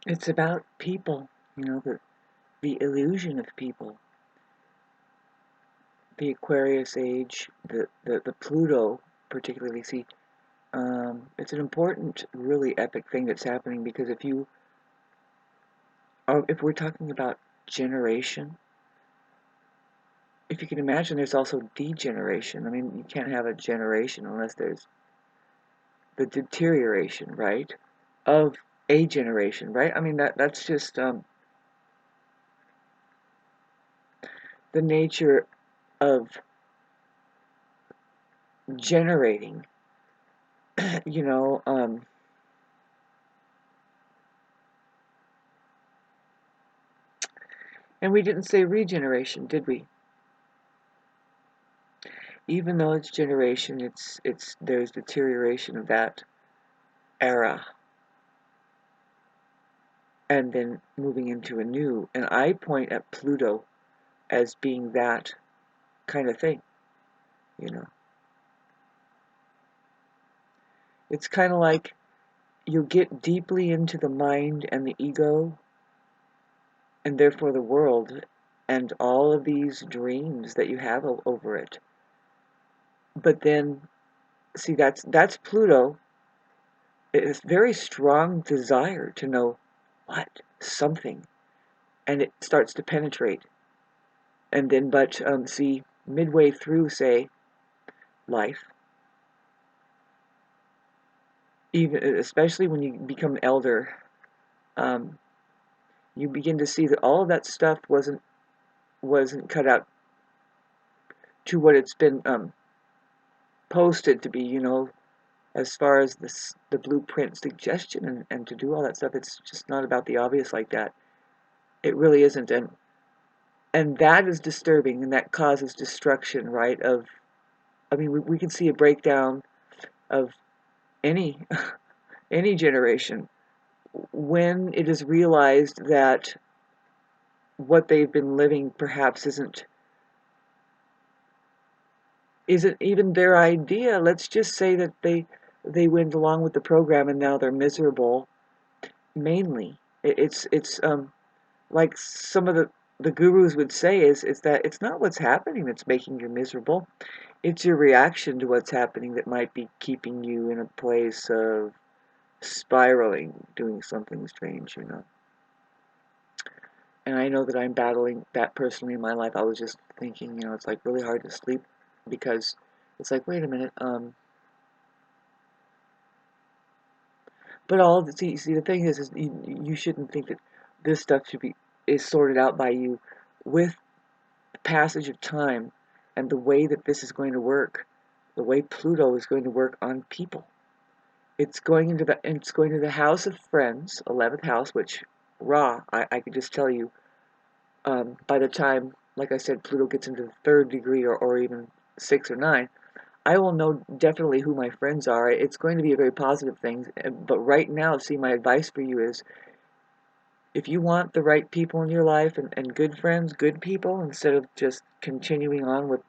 It's about people, the illusion of people. The Aquarius age, the Pluto particularly. See, it's an important, really epic thing that's happening, because if we're talking about generation, if you can imagine, there's also degeneration. I mean, you can't have a generation unless there's the deterioration, right, of a generation, right? I mean, that's just the nature of generating, you know. And we didn't say regeneration, did we? Even though it's generation, there's deterioration of that era, and then moving into a new. And I point at Pluto as being that kind of thing, you know. It's kind of like you get deeply into the mind and the ego, and therefore the world, and all of these dreams that you have over it. But then, see, that's Pluto. It's very strong desire to know what something, and it starts to penetrate. And then, but see, midway through, say, life, even especially when you become elder, um, you begin to see that all of that stuff wasn't cut out to what it's been posted to be. As far as the blueprint suggestion, and to do all that stuff, it's just not about the obvious like that. It really isn't, and that is disturbing, and that causes destruction, right? I mean, we can see a breakdown of any any generation when it is realized that what they've been living perhaps isn't even their idea. Let's just say that they went along with the program and now they're miserable. Mainly, it's like some of the gurus would say is that it's not what's happening that's making you miserable. It's your reaction to what's happening that might be keeping you in a place of spiraling, doing something strange. And I know that I'm battling that personally in my life. I was just thinking, it's like really hard to sleep, because it's like, wait a minute, but see, the thing is you shouldn't think that this stuff is sorted out by you. With the passage of time and the way that this is going to work, the way Pluto is going to work on people. It's going to the house of friends, 11th house, which I could just tell you, by the time, like I said, Pluto gets into the third degree, or even 6 or 9, I will know definitely who my friends are. It's going to be a very positive thing. But right now, see, my advice for you is, if you want the right people in your life, and good friends, good people, instead of just continuing on with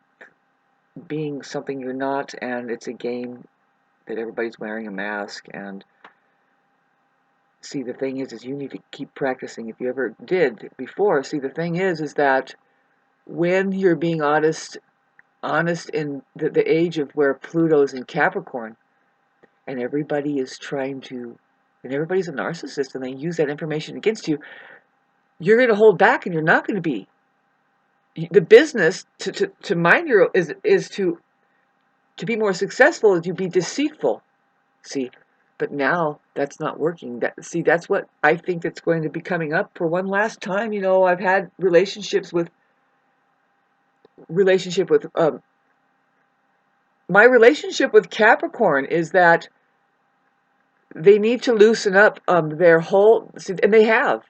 being something you're not, and it's a game that everybody's wearing a mask. And see, the thing is you need to keep practicing. If you ever did before, see, the thing is that when you're being honest in the age of where Pluto's in Capricorn, and everybody's a narcissist, and they use that information against you, you're going to hold back, and you're not going to be. The business to mind your is to be more successful, is you be deceitful. See, but now that's not working. That's what I think that's going to be coming up for one last time. I've had relationship with my relationship with Capricorn is that they need to loosen up their whole, see, and they have.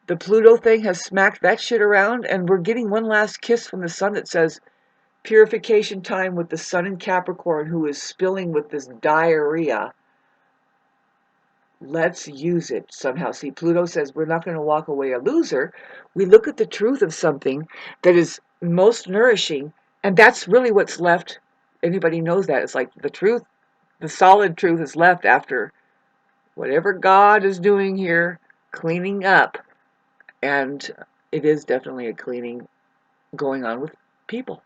The Pluto thing has smacked that shit around, and we're getting one last kiss from the sun that says purification time with the sun in Capricorn, who is spilling with this diarrhea. Let's use it somehow. See, Pluto says we're not going to walk away a loser. We look at the truth of something that is most nourishing, and that's really what's left. Anybody knows that. It's like the truth, the solid truth is left after whatever God is doing here. cleaning up, and it is definitely a cleaning going on with people.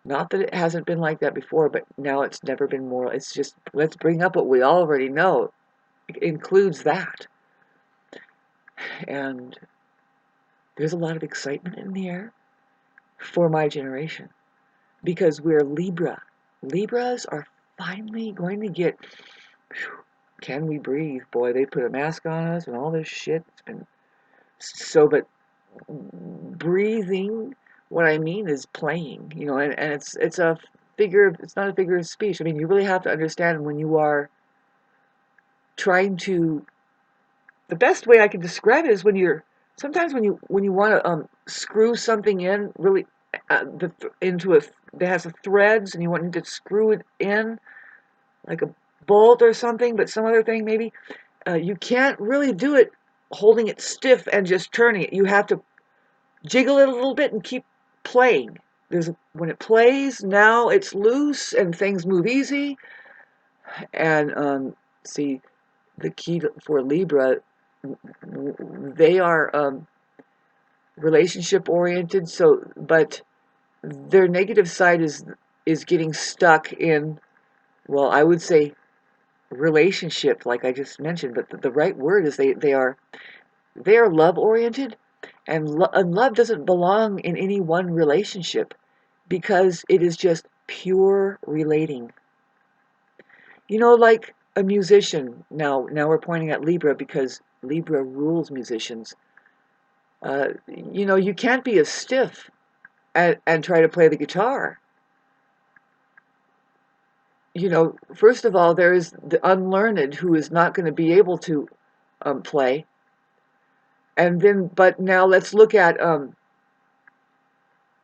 Not that it hasn't been like that before, but now it's never been more. It's just, let's bring up what we already know. It includes that. And there's a lot of excitement in the air for my generation because we're Libra. Libras are finally going to get, can we breathe? Boy, they put a mask on us and all this shit. It's been so, but breathing, what I mean is playing, you know, and it's a figure, it's not a figure of speech. I mean, you really have to understand when you are trying to, the best way I can describe it is when you're, sometimes when you want to screw something in really into a, that has a threads and you want to screw it in like a bolt or something, but some other thing maybe, you can't really do it holding it stiff and just turning it. You have to jiggle it a little bit and keep playing. When it plays, now it's loose and things move easy. And see, the key for Libra, they are relationship oriented. So, but their negative side is getting stuck in, well, I would say relationship, like I just mentioned. But the right word is they are love oriented, and love doesn't belong in any one relationship because it is just pure relating. You know, like a musician. Now we're pointing at Libra because Libra rules musicians. You know, you can't be a stiff and try to play the guitar. You know, first of all, there is the unlearned who is not going to be able to play. And then, but now let's look at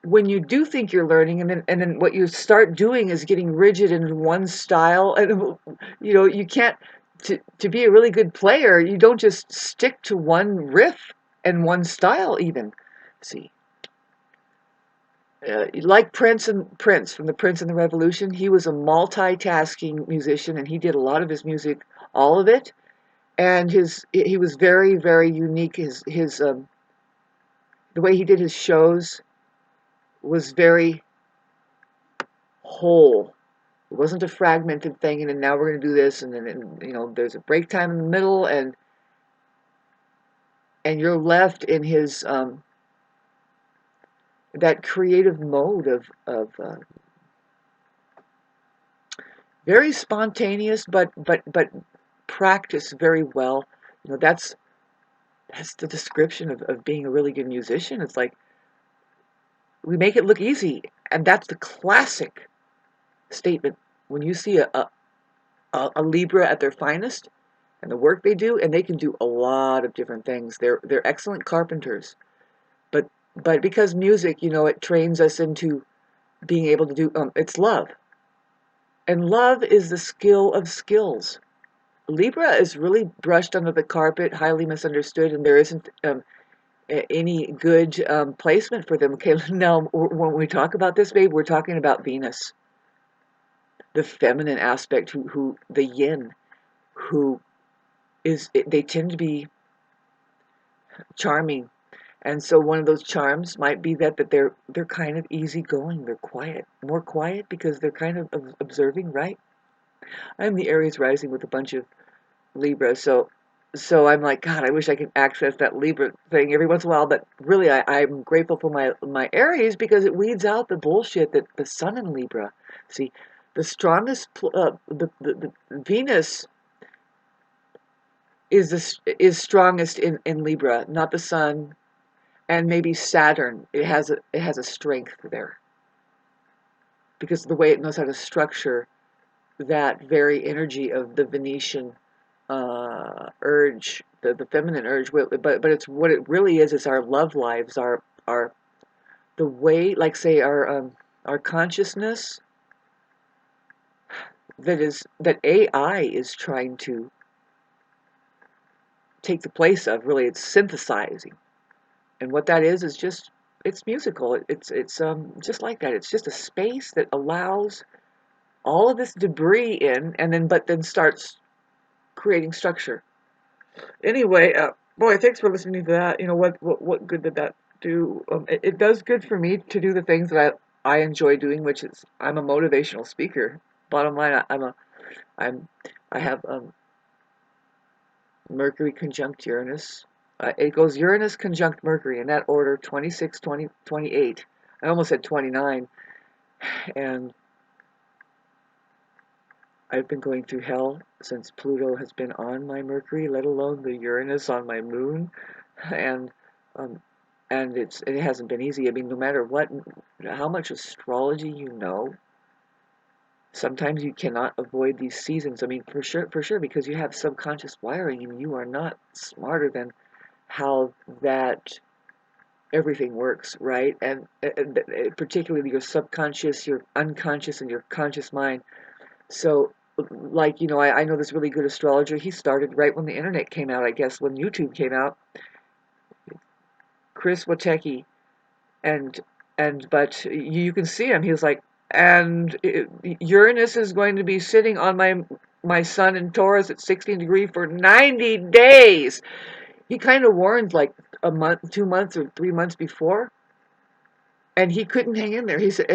when you do think you're learning, and then what you start doing is getting rigid in one style, and you know, you can't, to be a really good player, you don't just stick to one riff and one style even. See, like Prince from the Prince and the Revolution, he was a multitasking musician, and he did a lot of his music, all of it, and he was very, very unique. His the way he did his shows was very whole. It wasn't a fragmented thing, and then now we're going to do this, and then, you know, there's a break time in the middle, and you're left in his that creative mode of very spontaneous, but practiced very well. You know, that's the description of being a really good musician. It's like we make it look easy, and that's the classic statement when you see a Libra at their finest and the work they do, and they can do a lot of different things. They're excellent carpenters, but because music, you know, it trains us into being able to do. It's love, and love is the skill of skills. Libra is really brushed under the carpet, highly misunderstood, and there isn't any good placement for them. Okay, now when we talk about this, babe, we're talking about Venus, the feminine aspect, who the yin, who is, they tend to be charming, and so one of those charms might be that they're kind of easygoing. They're quiet, more quiet because they're kind of observing, right? I'm the Aries rising with a bunch of Libra, so I'm like, God, I wish I could access that Libra thing every once in a while. But really, I'm grateful for my Aries because it weeds out the bullshit that the Sun in Libra. See, the strongest, the Venus is strongest in Libra, not the Sun, and maybe Saturn. It has a strength there because of the way it knows how to structure that very energy of the Venetian urge, the feminine urge. But it's what it really is our love lives, our the way, like say our consciousness that AI is trying to take the place of. Really, it's synthesizing, and what that is just, it's musical. It's just like that. It's just a space that allows all of this debris in, and then starts creating structure. Anyway, Boy, thanks for listening to that. You know, what good did that do? It does good for me to do the things that I enjoy doing, which is I'm a motivational speaker. Bottom line, I'm I have Mercury conjunct Uranus. It goes Uranus conjunct Mercury in that order, 26, 20, 28. I almost said 29, and I've been going through hell since Pluto has been on my Mercury, let alone the Uranus on my moon, and um, it hasn't been easy. I mean, no matter what, how much astrology you know, sometimes you cannot avoid these seasons. I mean, for sure, because you have subconscious wiring, and you are not smarter than how that everything works, right? And particularly your subconscious, your unconscious, and your conscious mind. So, like, you know, I know this really good astrologer. He started right when the internet came out, I guess, when YouTube came out. Chris Witecki, and but you can see him. He was like, and Uranus is going to be sitting on my sun in Taurus at 16 degrees for 90 days. He kind of warned like a month, 2 months, or 3 months before, and he couldn't hang in there. He said,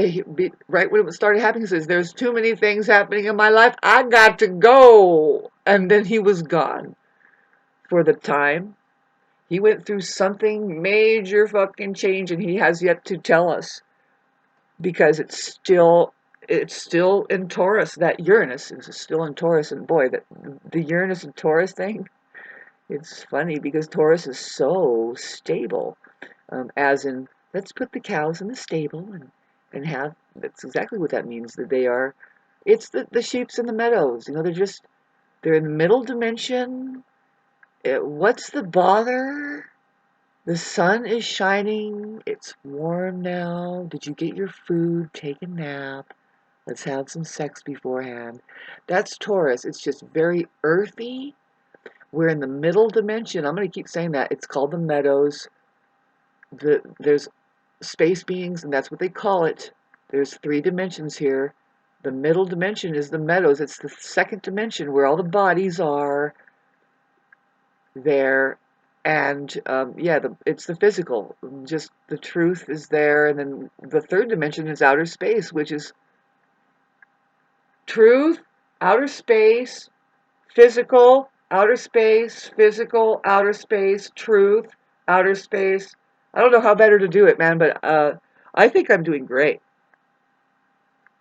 right when it started happening, he says, "There's too many things happening in my life. I got to go." And then he was gone for the time. He went through something major fucking change, and he has yet to tell us, because it's still in Taurus. That Uranus is still in Taurus, and boy, that the Uranus and Taurus thing. It's funny because Taurus is so stable, as in, let's put the cows in the stable and have, that's exactly what that means, that they are, it's the sheeps in the meadows, you know, they're in the middle dimension. What's the bother? The sun is shining, it's warm now, did you get your food, take a nap, let's have some sex beforehand. That's Taurus. It's just very earthy. We're in the middle dimension. I'm going to keep saying that. It's called the meadows. There's space beings, and that's what they call it. There's 3 dimensions here. The middle dimension is the meadows. It's the second dimension where all the bodies are there. And yeah, it's the physical. Just the truth is there. And then the 3rd dimension is outer space, which is truth, outer space, physical, outer space, physical, outer space, truth, outer space. I don't know how better to do it, man, but I think I'm doing great.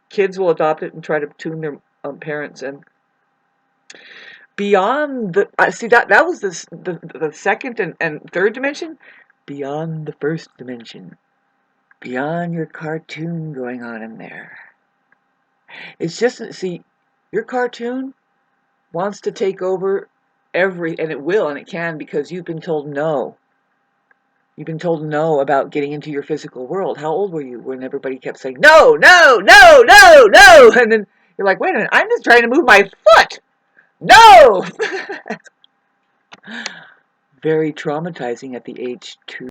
Kids will adopt it and try to tune their parents. And beyond the, see, that was the second and 3rd dimension. Beyond the 1st dimension, beyond your cartoon going on in there. It's just, see, your cartoon wants to take over and it will, and it can, because you've been told no. You've been told no about getting into your physical world. How old were you when everybody kept saying, no, no, no, no, no? And then you're like, wait a minute, I'm just trying to move my foot. No! Very traumatizing at the age 2.